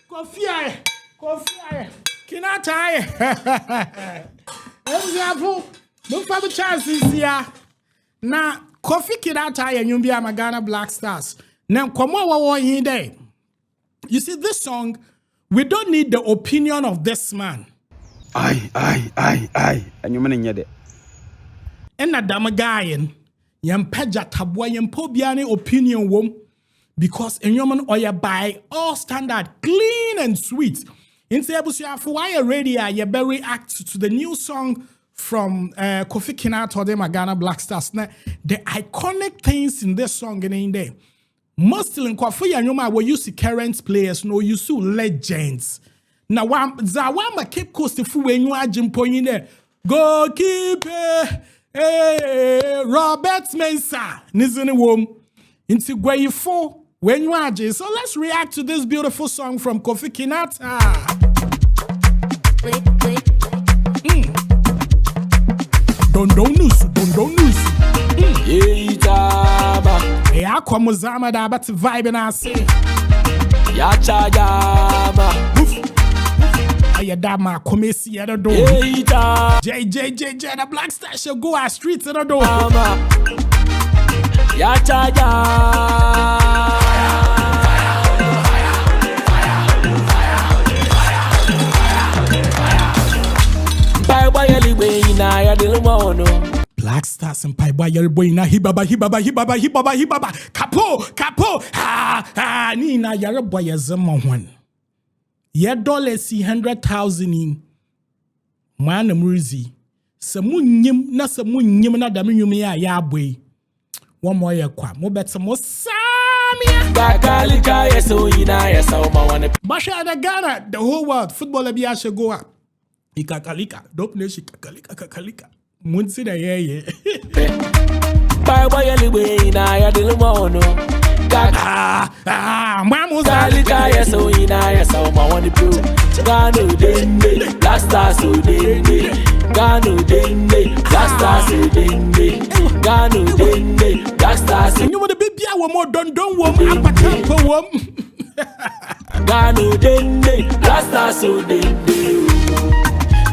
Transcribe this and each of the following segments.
Kofi. Kinaata. Example, don't have a chance this year. Now, Kofi Kinaata and Yumbia Magana Black Stars. Now, come on, in there. You see, this song, we don't need the opinion of this man. Aye. And you mean it? And a damagayan, Yampeja Tabwa Yampobiani opinion wom, because in Yaman oya by all standard, clean and sweet. In Sebusia, for why already you better react to the new song from Kofi Kinaata de Magana Black Stars. Now, the iconic things in this song in there. Mostly in Kofi and Yoma were used to current players, no, you see legends. Now, Zawama keep coast if we knew a Jim point there. Goalkeeper, Robert Mensah, Nizini Wom, into Guayfo, when you are. So let's react to this beautiful song from Kofi Kinaata. Don't news. Yeah, come Zama da but vibe and I say. Yacha Yama. I dama come see at the door. JJ, the Black Star shall go our streets at the door. Yacha Yama. Black Stars and Pai Boy Boyna Hibaba. Capo. Nina Yara Boy Zaman. Ye dollars $100,000 in Mana Murzi. Samunyim na samunyim na daminyumia ya boy. One more year kwa. Mo bet some more Samia. Bakalika yeso ina yesa uma wane. Basha da Ghana, the whole world football be should go up. Ikakalika, don't know she kakalika. Munsi da ye. Bye anyway, na ya dilmono. Mamu Kalika yeso ina yesa uma wane pro. Gano dende, blasta so dende. Gano dende, blasta so dende. Gano dende, blasta so. You want the baby one more don't wom apatampo wom. Gano dende, blasta so dende.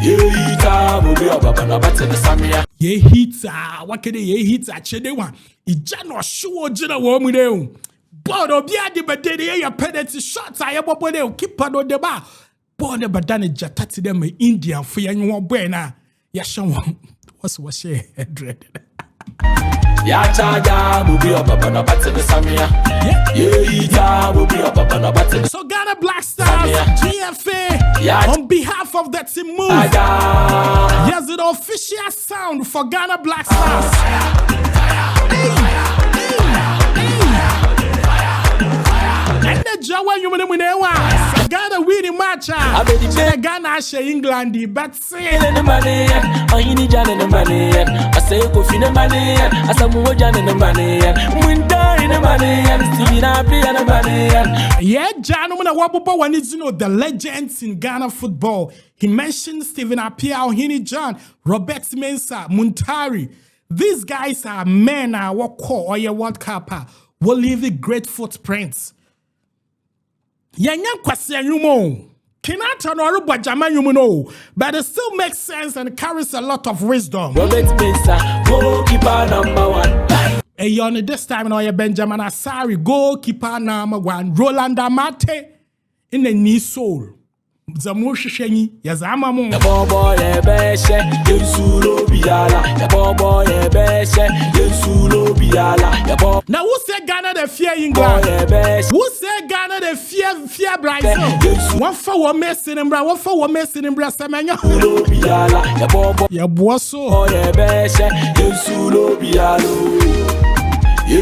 Yehita mubi obaba na batene samia. Yehita wakede yehita chede wan. Ija no shuo jina wo mu de. Board obi ade bedede ye penalty shot aye bobo de keeper no de ba. Board de badane jatati dem India for yanwo boy na. Ya shon what's 100. Yacha mubi obaba na batene samia. Yehita mubi obaba na batene. So Ghana Black Stars, GFA, on behalf of that team move, here's the official sound for Ghana Black Stars. And the Jawa you know Ghana winning match. Ghana share England, but say the money, I need Jan in the money. I say Kofi in the money, I say Mojan in the money. Winter in the money, and Stevie Nappy and the money. Yeah, Jan, Wabuba wanted to know the legends in Ghana football. He mentioned Stephen Appiah, Hini John, Robert Mensah, Muntari. These guys are men what call or your World Cup will leave a great footprints. Yanya kwasiya yumo. Kinaata no aruba jama yumo, but it still makes sense and carries a lot of wisdom. Robert Mensah, goalkeeper number 1. Hey, on this time no ya Benjamin Asari, goalkeeper number 1. Roland Amate in the knee soul. Zamushi Shenyi, Yazama Mo. The boy Ebeshe, Yensulo Biala. The boy Ebeshe, Yensulo Biala. Now who said Ghana the fear England? Who said Ghana the fear Brazil? One for one messing in Bra, one for one messing in Brasamania. Ya boso. Ebeshe, Yensulo Biala. I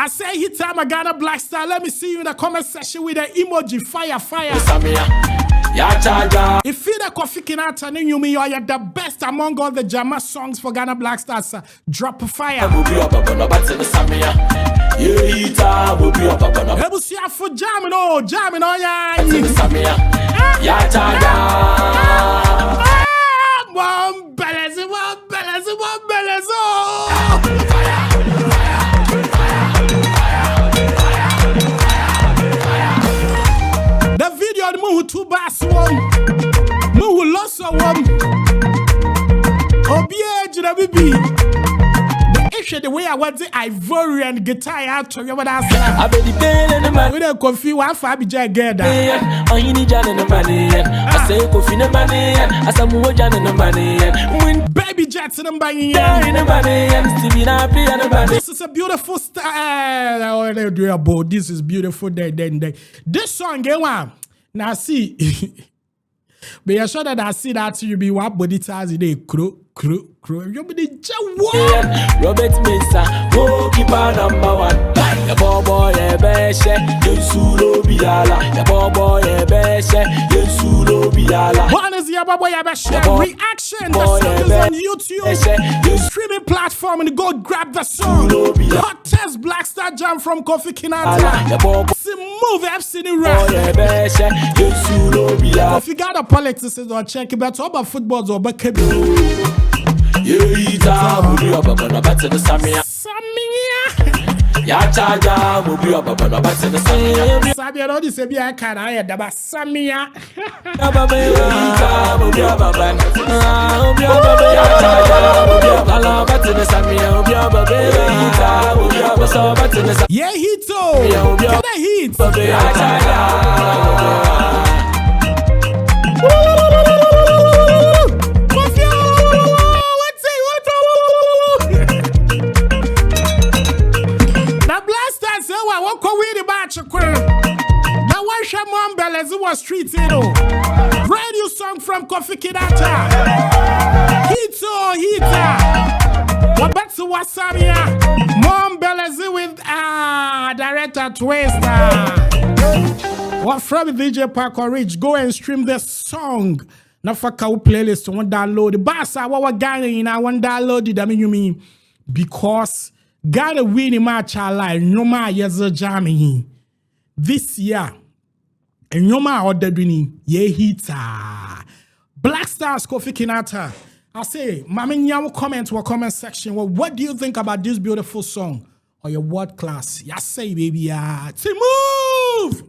say hit time a Ghana Black Star. Let me see you in the comment section with the emoji fire. If you the Kofi Kinaata and you me are the best among all the Jama songs for Ghana Black Stars, drop a fire. Ebusia for jamming oh yeah. One balance. Oh. share the way I want the Ivorian guitar out to you. I bet the pain and the man. We don't Kofi one for Abijay Gerda. Oh, you need Jan and the money. I say Kofi the money. I say Jan and the money. When Baby Jets in the money. This is a beautiful style. This is beautiful. This song, now see. But you're sure that I see that you be what body ties in a crow. You be the Jawa. Robert Mesa, goalkeeper number 1. Your boy, Beshe, Yensulo Biala. Your boy, Beshe, Yensulo Biala. One is your boy, Beshe. Reaction. The song is on YouTube. Streaming platform and go grab the song. Hottest Black Star Jam from Kofi Kinaata. Move FC the rap. If you got a politics or check it, but about footballs or back. Ya chaja mubi obaba no bate the samia. Sabia no say bia kan aye da ba samia. Obaba ya mubi obaba. Mubi obaba ya chaja mubi obaba bate the samia. Mubi obaba ya mubi obaba so bate the samia. Yeah hito. Can I hit? Ya chaja. Now one Shamon Belezi was street radio song from Kofi Kinaata. Hita. Wabetsu Wasamia. Mom Belezi with director Twister. What from DJ Pakorich? Go and stream this song. Now for cow playlist one download the basa what Ghana in I want download it. I mean you mean because Ghana winning match alive no ma yes jamming. This year, and no matter what they're doing, yeah, hita. Black Stars, Kofi Kinaata. I say, Mami, you comment to a comment section. Well, what do you think about this beautiful song or your word class? Yeah, say, baby, to move.